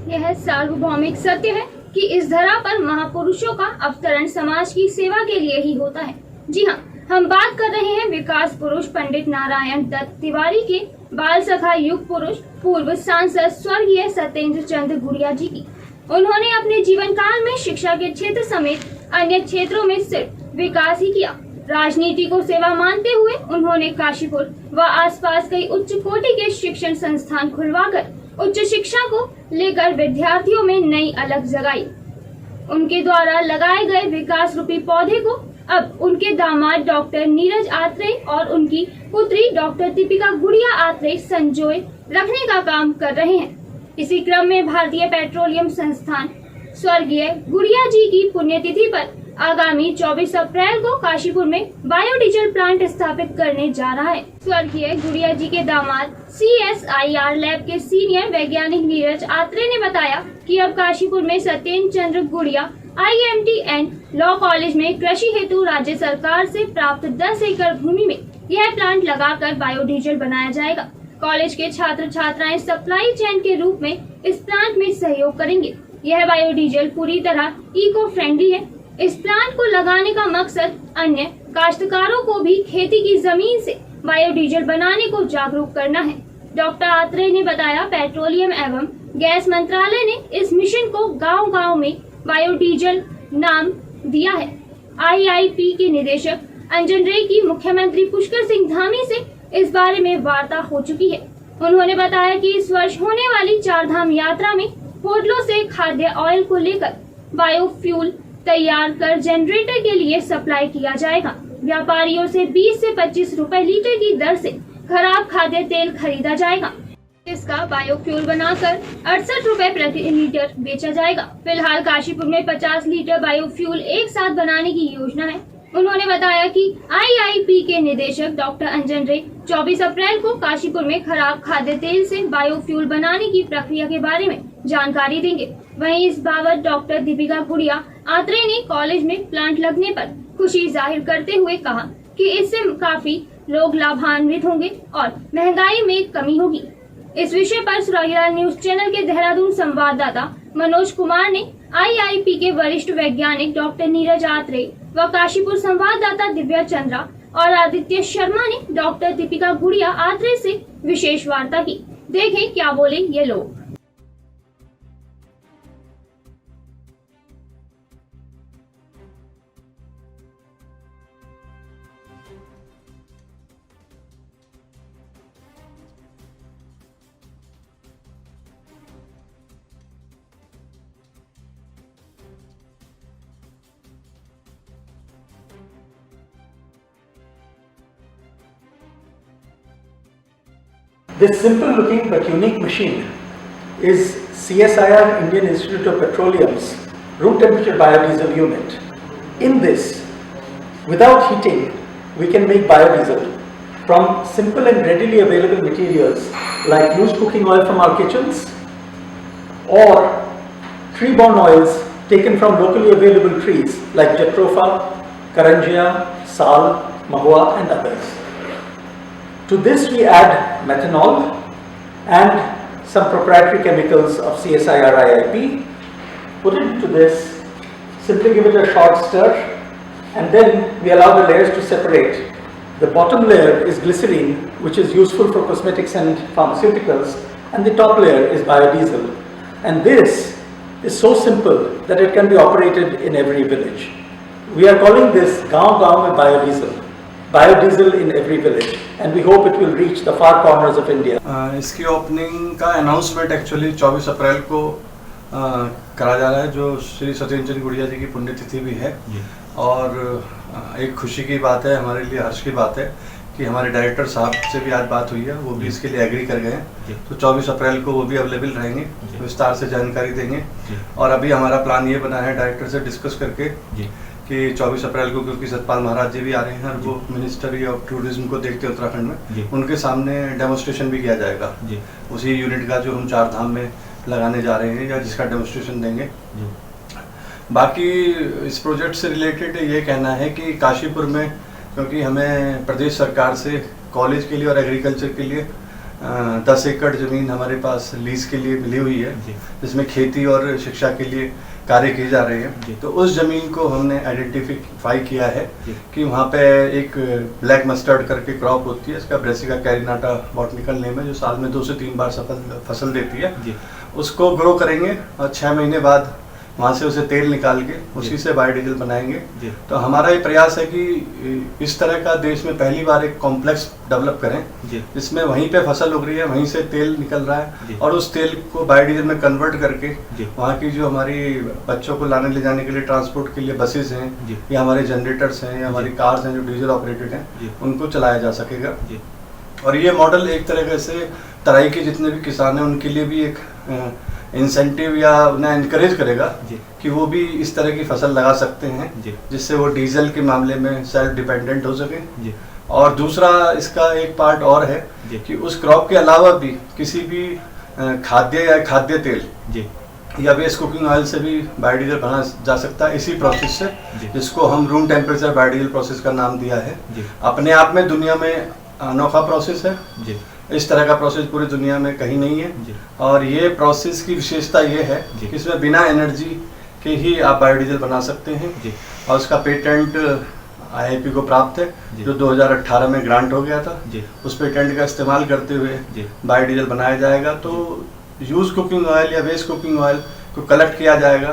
यह सार्वभौमिक सत्य है कि इस धरा पर महापुरुषों का अवतरण समाज की सेवा के लिए ही होता है। जी हाँ, हम बात कर रहे हैं विकास पुरुष पंडित नारायण दत्त तिवारी के बाल सखा युग पुरुष पूर्व सांसद स्वर्गीय सत्येंद्र चंद्र गुड़िया जी की। उन्होंने अपने जीवन काल में शिक्षा के क्षेत्र समेत अन्य क्षेत्रों में सिर्फ विकास ही किया। राजनीति को सेवा मानते हुए उन्होंने काशीपुर व आसपास कई उच्च कोटि के शिक्षण संस्थान खुलवाकर उच्च शिक्षा को लेकर विद्यार्थियों में नई अलख जगाई। उनके द्वारा लगाए गए विकास रूपी पौधे को अब उनके दामाद डॉक्टर नीरज आत्रे और उनकी पुत्री डॉक्टर दीपिका गुड़िया आत्रे संजोए रखने का काम कर रहे हैं। इसी क्रम में भारतीय पेट्रोलियम संस्थान स्वर्गीय गुड़िया जी की पुण्यतिथि पर आगामी 24 अप्रैल को काशीपुर में बायोडीजल प्लांट स्थापित करने जा रहा है। स्वर्गीय गुड़िया जी के दामाद CSIR लैब के सीनियर वैज्ञानिक नीरज आत्रे ने बताया कि अब काशीपुर में सत्येंद्र चंद्र गुड़िया IMT एंड लॉ कॉलेज में कृषि हेतु राज्य सरकार से प्राप्त 10 एकड़ भूमि में यह प्लांट लगाकर बायोडीजल बनाया जाएगा। कॉलेज के छात्र छात्राएं सप्लाई चेन के रूप में इस प्लांट में सहयोग करेंगे। यह बायोडीजल पूरी तरह इको फ्रेंडली है। इस प्लांट को लगाने का मकसद अन्य काश्तकारों को भी खेती की जमीन से बायोडीजल बनाने को जागरूक करना है। डॉक्टर आत्रे ने बताया, पेट्रोलियम एवं गैस मंत्रालय ने इस मिशन को गांव-गांव में बायोडीजल नाम दिया है। IIP के निदेशक अंजन रे की मुख्यमंत्री पुष्कर सिंह धामी से इस बारे में वार्ता हो चुकी है। उन्होंने बताया कि इस वर्ष होने वाली 4 धाम यात्रा में होटलों से खाद्य ऑयल को लेकर बायोफ्यूल तैयार कर जनरेटर के लिए सप्लाई किया जाएगा। व्यापारियों से 20 से 25 रुपए लीटर की दर से खराब खाद्य तेल खरीदा जाएगा। इसका बायोफ्यूल बनाकर 68 रुपए प्रति लीटर बेचा जाएगा। फिलहाल काशीपुर में 50 लीटर बायोफ्यूल एक साथ बनाने की योजना है। उन्होंने बताया कि IIP के निदेशक डॉक्टर अंजन रे 24 अप्रैल को काशीपुर में खराब खाद्य तेल से बायोफ्यूल बनाने की प्रक्रिया के बारे में जानकारी देंगे। वहीं इस बाबत डॉक्टर दीपिका गुड़िया आत्रे ने कॉलेज में प्लांट लगने पर खुशी जाहिर करते हुए कहा कि इससे काफी लोग लाभान्वित होंगे और महंगाई में कमी होगी। इस विषय पर सुराहीलाल न्यूज चैनल के देहरादून संवाददाता मनोज कुमार ने IIP के वरिष्ठ वैज्ञानिक डॉक्टर नीरज आत्रे व काशीपुर संवाददाता दिव्या चंद्रा और आदित्य शर्मा ने डॉक्टर दीपिका गुड़िया आत्रे से विशेष वार्ता की। देखें क्या बोले ये लोग। This simple looking but unique machine is CSIR Indian Institute of Petroleum's room temperature biodiesel unit. In this, without heating, we can make biodiesel from simple and readily available materials like used cooking oil from our kitchens or tree-borne oils taken from locally available trees like Jatropha, Karanjia, Sal, Mahua and others. To this we add methanol and some proprietary chemicals of CSIR IIP. Put it into this, simply give it a short stir and then we allow the layers to separate. The bottom layer is glycerine, which is useful for cosmetics and pharmaceuticals, and the top layer is biodiesel. And this is so simple that it can be operated in every village. We are calling this Gaon Gaon mein Biodiesel. Biodiesel in every village, and we hope it will reach the far corners of India. इसकी opening का announcement actually 24 अप्रैल को करा जा रहा है, जो श्री सत्येंद्र चंद्र गुड़िया जी की पुण्यतिथि भी है। और एक खुशी की बात है, हमारे लिए हर्ष की बात है कि हमारे डायरेक्टर साहब से भी आज बात हुई है, वो भी इसके लिए एग्री कर गए हैं। तो 24 अप्रैल को वो भी अवेलेबल रहेंगे, विस्तार से जानकारी देंगे। और अभी हमारा प्लान ये बना है डायरेक्टर से डिस्कस करके कि 24 अप्रैल को, क्योंकि सतपाल महाराज जी भी आ रहे हैं और वो मिनिस्ट्री ऑफ टूरिज्म को देखते हैं उत्तराखंड में, उनके सामने डेमोन्स्ट्रेशन भी किया जाएगा उसी यूनिट का जो हम 4 धाम में लगाने जा रहे हैं, या जिसका डेमोन्स्ट्रेशन देंगे। बाकी इस प्रोजेक्ट से रिलेटेड ये कहना है कि काशीपुर में, क्योंकि हमें प्रदेश सरकार से कॉलेज के लिए और एग्रीकल्चर के लिए 10 एकड़ ज़मीन हमारे पास लीज़ के लिए मिली हुई है, जिसमें खेती और शिक्षा के लिए कार्य किए जा रहे हैं। तो उस ज़मीन को हमने आइडेंटिफाई किया है कि वहाँ पे एक ब्लैक मस्टर्ड करके क्रॉप होती है, इसका ब्रेसिका कैरिनाटा बॉटनिकल नेम है, जो साल में 2 से 3 बार फसल देती है। उसको ग्रो करेंगे और 6 महीने बाद वहाँ से उसे तेल निकाल के उसी से बायोडीजल बनाएंगे। तो हमारा ये प्रयास है कि इस तरह का देश में पहली बार एक कॉम्प्लेक्स डेवलप करें, जिसमें वहीं पे फसल उग रही है, वहीं से तेल निकल रहा है और उस तेल को बायोडीजल में कन्वर्ट करके वहाँ की जो हमारी बच्चों को लाने ले जाने के लिए ट्रांसपोर्ट के लिए बसेस हैं या हमारे जनरेटर्स हैं या हमारी कार्स हैं जो डीजल ऑपरेटेड हैं, उनको चलाया जा सकेगा। और ये मॉडल एक तरह से तराई के जितने भी किसान हैं उनके लिए भी एक इंसेंटिव या उन्हें इनकरेज करेगा कि वो भी इस तरह की फसल लगा सकते हैं, जिससे वो डीजल के मामले में सेल्फ डिपेंडेंट हो सके। और दूसरा इसका एक पार्ट और है कि उस क्रॉप के अलावा भी किसी भी खाद्य या खाद्य तेल या वेस्ट कुकिंग ऑयल से भी बायोडीजल बना जा सकता है इसी प्रोसेस से, जिसको हम रूम टेम्परेचर बायोडीजल प्रोसेस का नाम दिया है। अपने आप में दुनिया में अनोखा प्रोसेस है, इस तरह का प्रोसेस पूरी दुनिया में कहीं नहीं है। और ये प्रोसेस की विशेषता ये है कि इसमें बिना एनर्जी के ही आप बायोडीजल बना सकते हैं और उसका पेटेंट IIP को प्राप्त है, जो 2018 में ग्रांट हो गया था। उस पेटेंट का इस्तेमाल करते हुए बायोडीजल बनाया जाएगा। तो यूज कुकिंग ऑयल या वेस्ट कुकिंग ऑयल को कलेक्ट किया जाएगा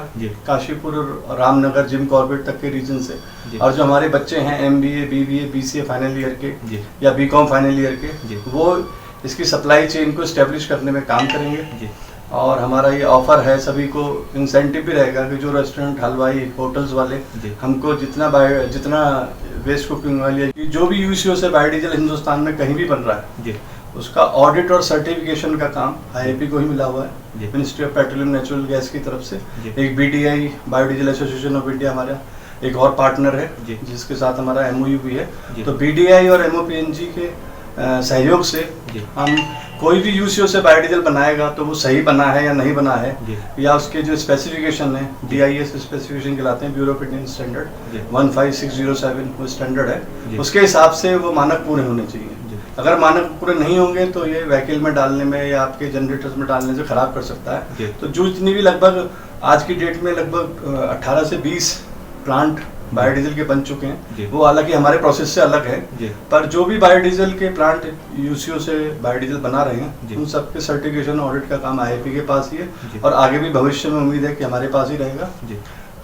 काशीपुर और रामनगर जिम कॉर्बेट तक के रीजन से, और जो हमारे बच्चे हैं MBA, BBA, BCA final year के या BCom फाइनल ईयर के, वो इसकी सप्लाई चेन को स्टेब्लिश करने में काम करेंगे। और हमारा ये ऑफर है, सभी को इंसेंटिव भी रहेगा कि जो रेस्टोरेंट, हलवाई, होटल्स वाले हमको जितना वेस्ट कुकिंग ऑयल या जो भी UCO से बायोडीजल हिंदुस्तान में कहीं भी बन रहा है, उसका ऑडिट और सर्टिफिकेशन का काम IIP को ही मिला हुआ है, ministry of petroleum natural gas की तरफ से। एक BDI biodiesel association of India हमारा एक और पार्टनर है, जिसके साथ हमारा MOU भी है। तो BDI और MOPNG के सहयोग से हम कोई भी UCO से बायोडीजल बनाएगा तो वो सही बना है या नहीं बना है, या उसके जो स्पेसिफिकेशन है DIS स्पेसिफिकेशन कहलाते हैं, ब्यूरो ऑफ इंडियन स्टैंडर्ड 15607 वो स्टैंडर्ड है, उसके हिसाब से वो मानक पूरे होने चाहिए। अगर मानक पूरे नहीं होंगे तो ये व्हीकल में डालने में या आपके जनरेटर्स में डालने से खराब कर सकता है। तो जो इतनी भी लगभग आज की डेट में लगभग 18 से 20 प्लांट बायोडीजल के बन चुके हैं, वो हालांकि हमारे प्रोसेस से अलग है, पर जो भी बायोडीजल के प्लांट UCO से बायोडीजल बना रहे हैं, उन सबके सर्टिफिकेशन ऑडिट का काम IIP के पास ही है और आगे भी भविष्य में उम्मीद है कि हमारे पास ही रहेगा।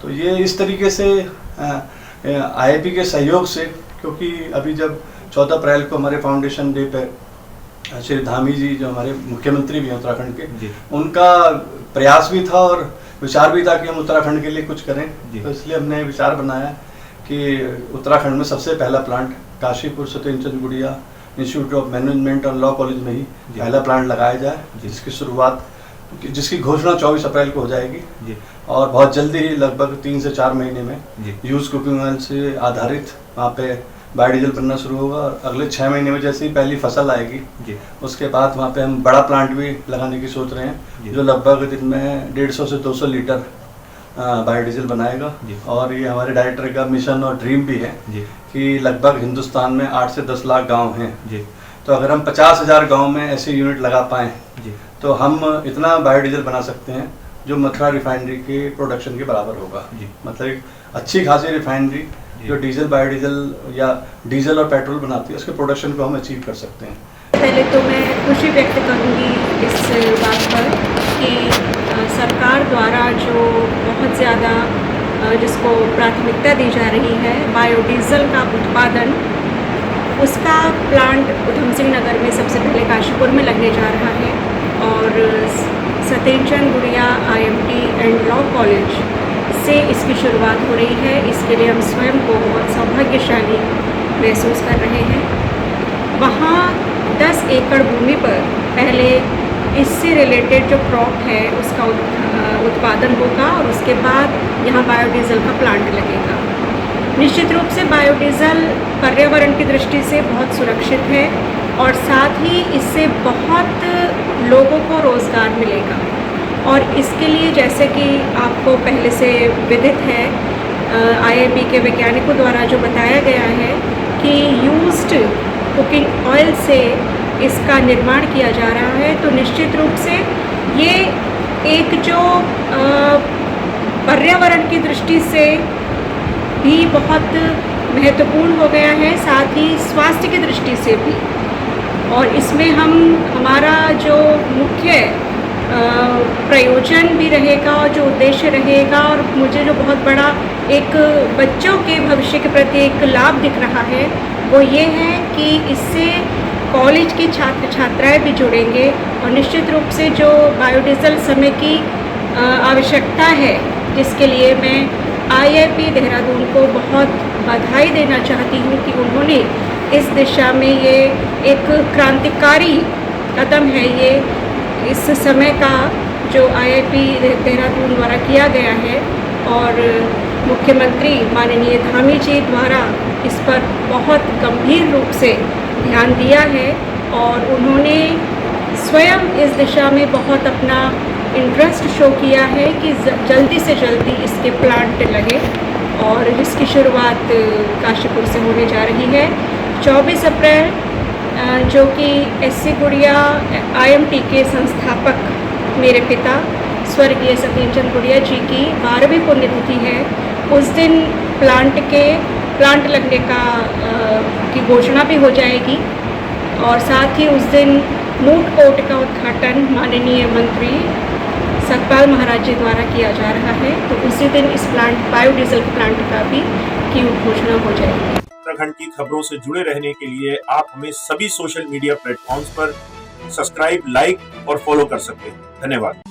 तो ये इस तरीके से IIP के सहयोग से, क्योंकि अभी जब 14 अप्रैल को हमारे फाउंडेशन डे पे श्री धामी जी जो हमारे मुख्यमंत्री भी हैं उत्तराखंड के, उनका प्रयास भी था और विचार भी था कि हम उत्तराखंड के लिए कुछ करें। तो इसलिए हमने विचार बनाया कि उत्तराखंड में सबसे पहला प्लांट काशीपुर सत्येंद्र चंद गुड़िया इंस्टीट्यूट ऑफ मैनेजमेंट और लॉ कॉलेज में ही पहला प्लांट लगाया जाए, जिसकी घोषणा 24 अप्रैल को हो जाएगी और बहुत जल्दी ही लगभग 3 से 4 महीने में यूज कुकिंग ऑयल से आधारित वहाँ पे बायोडीजल बनना शुरू होगा। और अगले 6 महीने में जैसे ही पहली फसल आएगी, उसके बाद वहाँ पे हम बड़ा प्लांट भी लगाने की सोच रहे हैं, जो लगभग दिन में 150 से 200 लीटर बायोडीजल बनाएगा। और ये हमारे डायरेक्टर का मिशन और ड्रीम भी है कि लगभग हिंदुस्तान में 8 से 10 लाख गाँव हैं, तो अगर हम 50,000 गाँव में ऐसे यूनिट लगा पाएँ तो हम इतना बायोडीजल बना सकते हैं जो मथुरा रिफाइनरी के प्रोडक्शन के बराबर होगा। मतलब एक अच्छी खासी रिफाइनरी जो डीजल, बायोडीजल या डीजल और पेट्रोल बनाती है, उसके प्रोडक्शन को हम अचीव कर सकते हैं। पहले तो मैं खुशी व्यक्त करूंगी इस बात पर कि सरकार द्वारा जो बहुत ज़्यादा जिसको प्राथमिकता दी जा रही है बायोडीजल का उत्पादन, उसका प्लांट उधम सिंह नगर में सबसे पहले काशीपुर में लगने जा रहा है और सत्येंद्र चंद गुड़िया IMT एंड लॉ कॉलेज से इसकी शुरुआत हो रही है। इसके लिए हम स्वयं को बहुत सौभाग्यशाली महसूस कर रहे हैं। वहाँ 10 एकड़ भूमि पर पहले इससे रिलेटेड जो क्रॉप है उसका उत्पादन होगा और उसके बाद यहाँ बायोडीजल का प्लांट लगेगा। निश्चित रूप से बायोडीजल पर्यावरण की दृष्टि से बहुत सुरक्षित है और साथ ही इससे बहुत लोगों को रोज़गार मिलेगा। और इसके लिए जैसे कि आपको पहले से विदित है, IIP के वैज्ञानिकों द्वारा जो बताया गया है कि यूज्ड कुकिंग ऑयल से इसका निर्माण किया जा रहा है, तो निश्चित रूप से ये एक जो पर्यावरण की दृष्टि से भी बहुत महत्वपूर्ण हो गया है, साथ ही स्वास्थ्य की दृष्टि से भी। और इसमें हमारा जो मुख्य प्रयोजन भी रहेगा और जो उद्देश्य रहेगा, और मुझे जो बहुत बड़ा एक बच्चों के भविष्य के प्रति एक लाभ दिख रहा है, वो ये है कि इससे कॉलेज के छात्र छात्राएं भी जुड़ेंगे। और निश्चित रूप से जो बायोडीजल समय की आवश्यकता है, जिसके लिए मैं IIP देहरादून को बहुत बधाई देना चाहती हूँ कि उन्होंने इस दिशा में ये एक क्रांतिकारी कदम है, ये इस समय का जो IIP देहरादून द्वारा किया गया है। और मुख्यमंत्री माननीय धामी जी द्वारा इस पर बहुत गंभीर रूप से ध्यान दिया है, और उन्होंने स्वयं इस दिशा में बहुत अपना इंटरेस्ट शो किया है कि जल्दी से जल्दी इसके प्लांट लगे, और जिसकी शुरुआत काशीपुर से होने जा रही है। 24 अप्रैल जो कि SC गुड़िया IMT के संस्थापक मेरे पिता स्वर्गीय सत्येंद्र गुड़िया जी की 12वीं पुण्यतिथि है। उस दिन प्लांट लगने की घोषणा भी हो जाएगी, और साथ ही उस दिन मूट कोर्ट का उद्घाटन माननीय मंत्री सतपाल महाराज जी द्वारा किया जा रहा है। तो उसी दिन इस बायोडीजल प्लांट का भी की घोषणा हो जाएगी। उत्तराखंड की खबरों से जुड़े रहने के लिए आप हमें सभी सोशल मीडिया प्लेटफॉर्म्स पर सब्सक्राइब, लाइक और फॉलो कर सकते हैं। धन्यवाद।